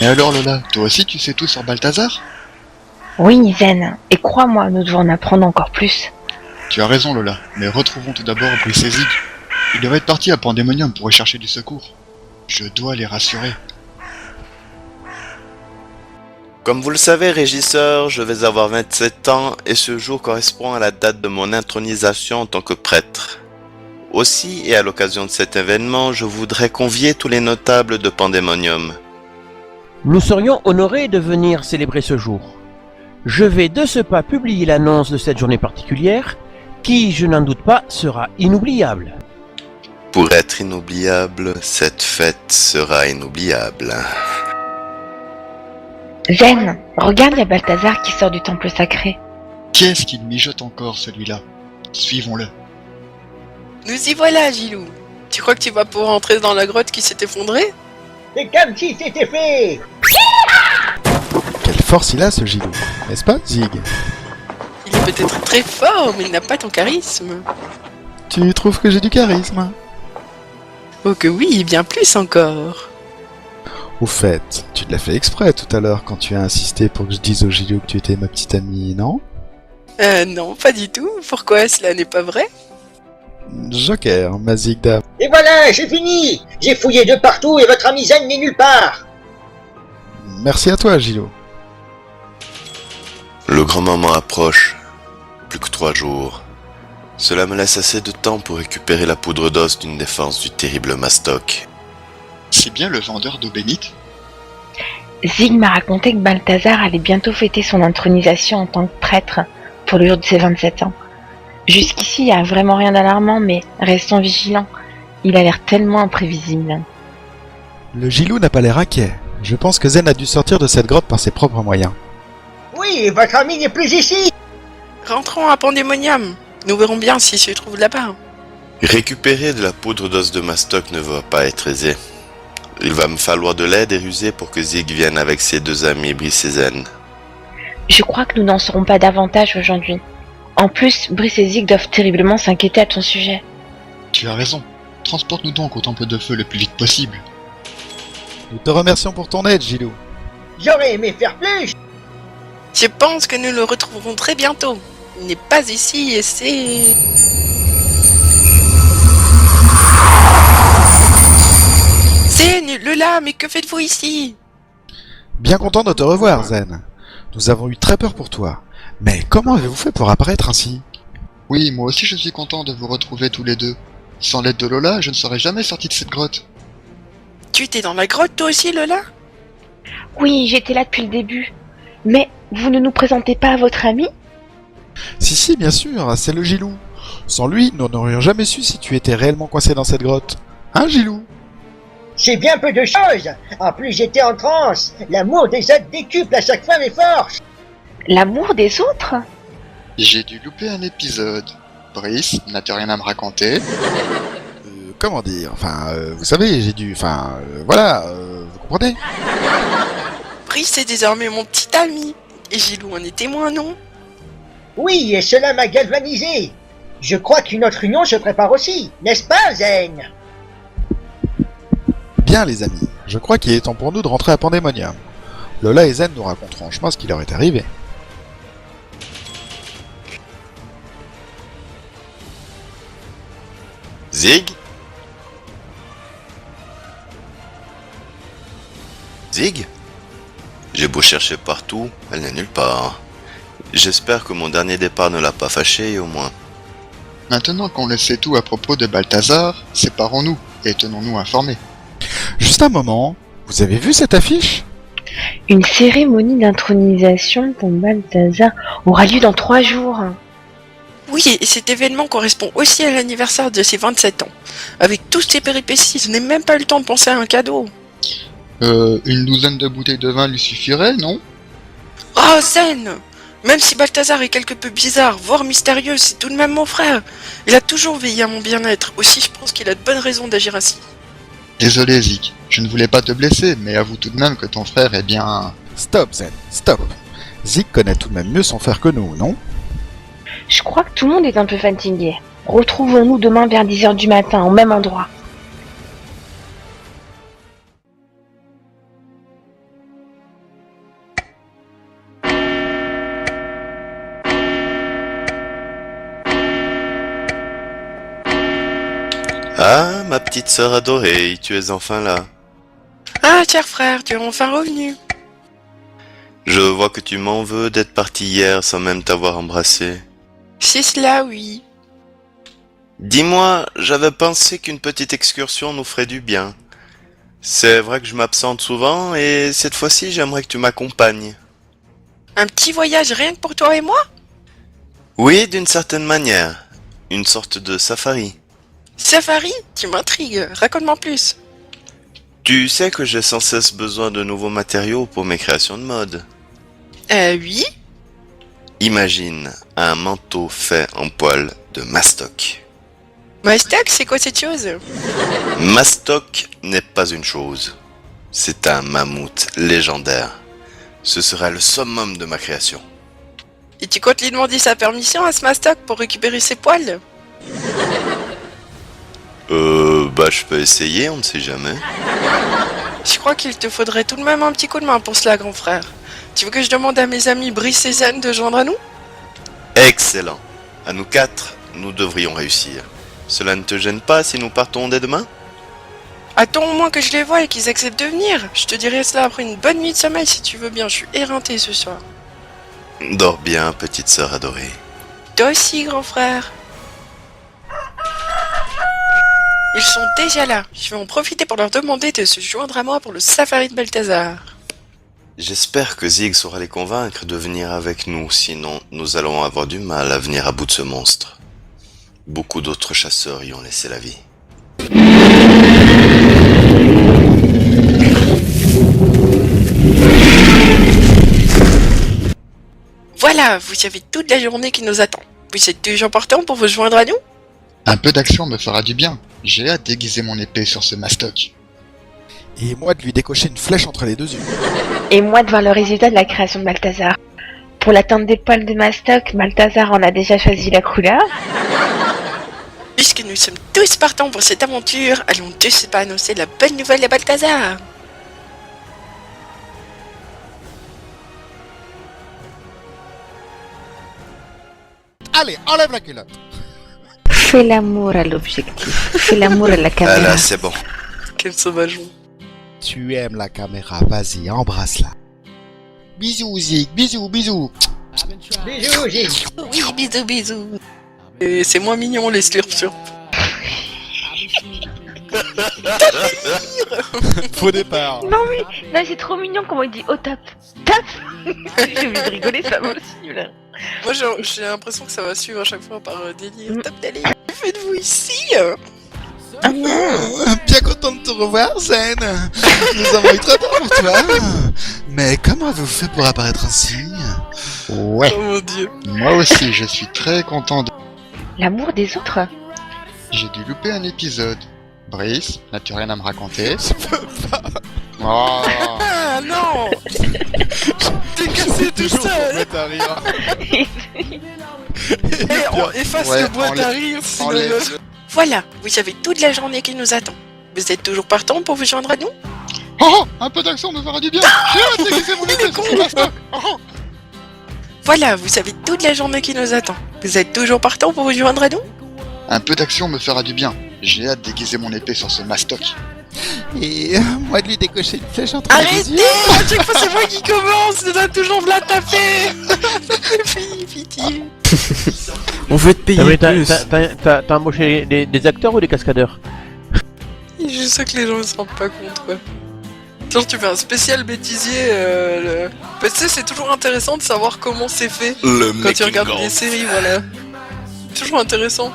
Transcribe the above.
alors Lola, toi aussi tu sais tout sur Balthazar? Oui, Zen, et crois-moi, nous devons en apprendre encore plus. Tu as raison Lola, mais retrouvons tout d'abord Brice et Zig. Ils doivent être partis à Pandémonium pour y chercher du secours. Je dois les rassurer. Comme vous le savez, régisseur, je vais avoir 27 ans et ce jour correspond à la date de mon intronisation en tant que prêtre. Aussi, et à l'occasion de cet événement, je voudrais convier tous les notables de Pandémonium. Nous serions honorés de venir célébrer ce jour. Je vais de ce pas publier l'annonce de cette journée particulière, qui, je n'en doute pas, sera inoubliable. Pour être inoubliable, cette fête sera inoubliable. Zen, regarde, il y a Balthazar qui sort du temple sacré. Qu'est-ce qu'il mijote encore celui-là? Suivons-le. Nous y voilà, Gilou. Tu crois que tu vas pouvoir entrer dans la grotte qui s'est effondrée? C'est comme si c'était fait. Quelle force il a ce Gilou, n'est-ce pas, Zig? Il est peut-être très fort, mais il n'a pas ton charisme. Tu trouves que j'ai du charisme? Oh que oui, bien plus encore. Au fait, tu l'as fait exprès tout à l'heure quand tu as insisté pour que je dise au Gilou que tu étais ma petite amie, non? Non, pas du tout. Pourquoi cela n'est pas vrai? Joker, ma Zigda. Et voilà, j'ai fini. J'ai fouillé de partout et votre ami Zen n'est nulle part. Merci à toi, Gilou. Le grand moment approche. Plus que 3 jours. Cela me laisse assez de temps pour récupérer la poudre d'os d'une défense du terrible Mastoc. C'est bien le vendeur d'eau bénite? Zig m'a raconté que Balthazar allait bientôt fêter son intronisation en tant que prêtre pour le jour de ses 27 ans. Jusqu'ici, il n'y a vraiment rien d'alarmant, mais restons vigilants. Il a l'air tellement imprévisible. Le Gilou n'a pas l'air inquiet. Je pense que Zen a dû sortir de cette grotte par ses propres moyens. Oui, votre ami n'est plus ici. Rentrons à Pandémonium. Nous verrons bien s'il se trouve là-bas. Récupérer de la poudre d'os de Mastoc ne va pas être aisé. Il va me falloir de l'aide et rusée pour que Zig vienne avec ses 2 amis Brice et Zen. Je crois que nous n'en saurons pas davantage aujourd'hui. En plus, Brice et Zig doivent terriblement s'inquiéter à ton sujet. Tu as raison. Transporte-nous donc au temple de feu le plus vite possible. Nous te remercions pour ton aide, Gilou. J'aurais aimé faire plus. Je pense que nous le retrouverons très bientôt. Il n'est pas ici et c'est... Zen, Lola, mais que faites-vous ici? Bien content de te revoir, Zen. Nous avons eu très peur pour toi. Mais comment avez-vous fait pour apparaître ainsi? Oui, moi aussi je suis content de vous retrouver tous les deux. Sans l'aide de Lola, je ne serais jamais sorti de cette grotte. Tu étais dans la grotte toi aussi, Lola? Oui, j'étais là depuis le début. Mais vous ne nous présentez pas à votre ami? Si, bien sûr, c'est le Gilou. Sans lui, nous n'aurions jamais su si tu étais réellement coincé dans cette grotte. Hein, Gilou? C'est bien peu de choses. En plus, j'étais en transe. L'amour des autres décuple à chaque fois mes forces. L'amour des autres? J'ai dû louper un épisode. Brice, n'as-tu rien à me raconter? Comment dire? Vous savez, j'ai dû... voilà, vous comprenez? Brice est désormais mon petit ami. Et Gilou en est témoin, non? Oui, et cela m'a galvanisé. Je crois qu'une autre union se prépare aussi, n'est-ce pas, Zen? Bien, les amis, je crois qu'il est temps pour nous de rentrer à Pandémonium. Lola et Zen nous raconteront en chemin ce qui leur est arrivé. Zig? Zig? J'ai beau chercher partout, elle n'est nulle part. J'espère que mon dernier départ ne l'a pas fâchée, au moins. Maintenant qu'on le sait tout à propos de Balthazar, séparons-nous et tenons-nous informés. Juste un moment, vous avez vu cette affiche? Une cérémonie d'intronisation pour Balthazar aura lieu dans 3 jours. Oui, et cet événement correspond aussi à l'anniversaire de ses 27 ans. Avec toutes ces péripéties, je n'ai même pas eu le temps de penser à un cadeau. Une douzaine de bouteilles de vin lui suffirait, non? Oh, Zen! Même si Balthazar est quelque peu bizarre, voire mystérieux, c'est tout de même mon frère. Il a toujours veillé à mon bien-être. Aussi, je pense qu'il a de bonnes raisons d'agir ainsi. Désolé, Zig. Je ne voulais pas te blesser, mais avoue tout de même que ton frère est bien... Stop, Zen, stop. Zig connaît tout de même mieux son frère que nous, non? Je crois que tout le monde est un peu fatigué. Retrouvons-nous demain vers 10h du matin, au même endroit. Ah, ma petite sœur adorée, tu es enfin là. Ah, cher frère, tu es enfin revenu. Je vois que tu m'en veux d'être parti hier sans même t'avoir embrassé. C'est cela, oui. Dis-moi, j'avais pensé qu'une petite excursion nous ferait du bien. C'est vrai que je m'absente souvent et cette fois-ci j'aimerais que tu m'accompagnes. Un petit voyage rien que pour toi et moi? Oui, d'une certaine manière. Une sorte de safari. Safari? Tu m'intrigues. Raconte-moi plus. Tu sais que j'ai sans cesse besoin de nouveaux matériaux pour mes créations de mode. Oui. Imagine un manteau fait en poil de mastoc. Mastoc, c'est quoi cette chose? Mastoc n'est pas une chose. C'est un mammouth légendaire. Ce serait le summum de ma création. Et tu comptes lui demander sa permission à ce Mastoc pour récupérer ses poils? Je peux essayer, on ne sait jamais. Je crois qu'il te faudrait tout de même un petit coup de main pour cela, grand frère. Tu veux que je demande à mes amis Brice et Zen de joindre à nous? Excellent. À nous 4, nous devrions réussir. Cela ne te gêne pas si nous partons dès demain? Attends au moins que je les voie et qu'ils acceptent de venir. Je te dirai cela après une bonne nuit de sommeil si tu veux bien. Je suis éreinté ce soir. Dors bien, petite sœur adorée. Toi aussi, grand frère. Ils sont déjà là. Je vais en profiter pour leur demander de se joindre à moi pour le safari de Balthazar. J'espère que Zig saura les convaincre de venir avec nous, sinon nous allons avoir du mal à venir à bout de ce monstre. Beaucoup d'autres chasseurs y ont laissé la vie. Voilà, vous avez toute la journée qui nous attend. Vous êtes toujours partant pour vous joindre à nous? Un peu d'action me fera du bien. J'ai hâte d'aiguiser mon épée sur ce mastoc. Et moi de lui décocher une flèche entre les deux yeux. Et moi de voir le résultat de la création de Balthazar. Pour la teinte des poils de Mastoc, Balthazar en a déjà choisi la couleur. Puisque nous sommes tous partants pour cette aventure, allons tous pas annoncer la bonne nouvelle à Balthazar. Allez, enlève la culotte. Fais l'amour à l'objectif. Fais l'amour à la Ah caméra. là, c'est bon. Quel sauvageon. Tu aimes la caméra, vas-y, embrasse-la. Bisous Zig, bisous, bisous. Bisous, Zig. Oui, bisous, bisous. Et c'est moins mignon les slurps. Faux départ. Non mais, non, c'est trop mignon comment il dit au top. Top. J'ai envie de rigoler, ça va aussi là. Moi j'ai l'impression que ça va suivre à chaque fois par délire. Top délire. Que faites-vous ici? Bien content de te revoir, Zen. Nous avons eu très peur pour toi. Mais comment avez-vous fait pour apparaître ainsi? Ouais, Oh mon dieu. moi aussi je suis très content de... L'amour des autres. J'ai dû louper un épisode. Brice, n'as-tu rien à me raconter? Oh, Ah non. T'es cassé tout Toujours pour seul. mettre à rire. Et on efface Ouais, le boîte à enlève- rire. sinon- enlève. Voilà, vous avez toute la journée qui nous attend. Vous êtes toujours partant pour vous joindre à nous? Oh, un peu d'action me fera du bien. J'ai hâte d'aiguiser mon épée sur ce mastoc. Oh. Voilà, vous avez toute la journée qui nous attend. Vous êtes toujours partant pour vous joindre à nous? Un peu d'action me fera du bien. J'ai hâte d'aiguiser mon épée sur ce mastoc. Et moi de lui décocher une flèche entre les deux Arrêtez! yeux. À chaque fois c'est moi qui commence! Je dois toujours me la taper! Fille, pitié! On veut te payer plus. T'as embauché des acteurs ou des cascadeurs? Je sais que les gens ne se rendent pas compte, quoi. Genre tu fais un spécial bêtisier, Bah, tu sais, c'est toujours intéressant de savoir comment c'est fait Le quand tu making regardes of. des séries, voilà. Toujours intéressant.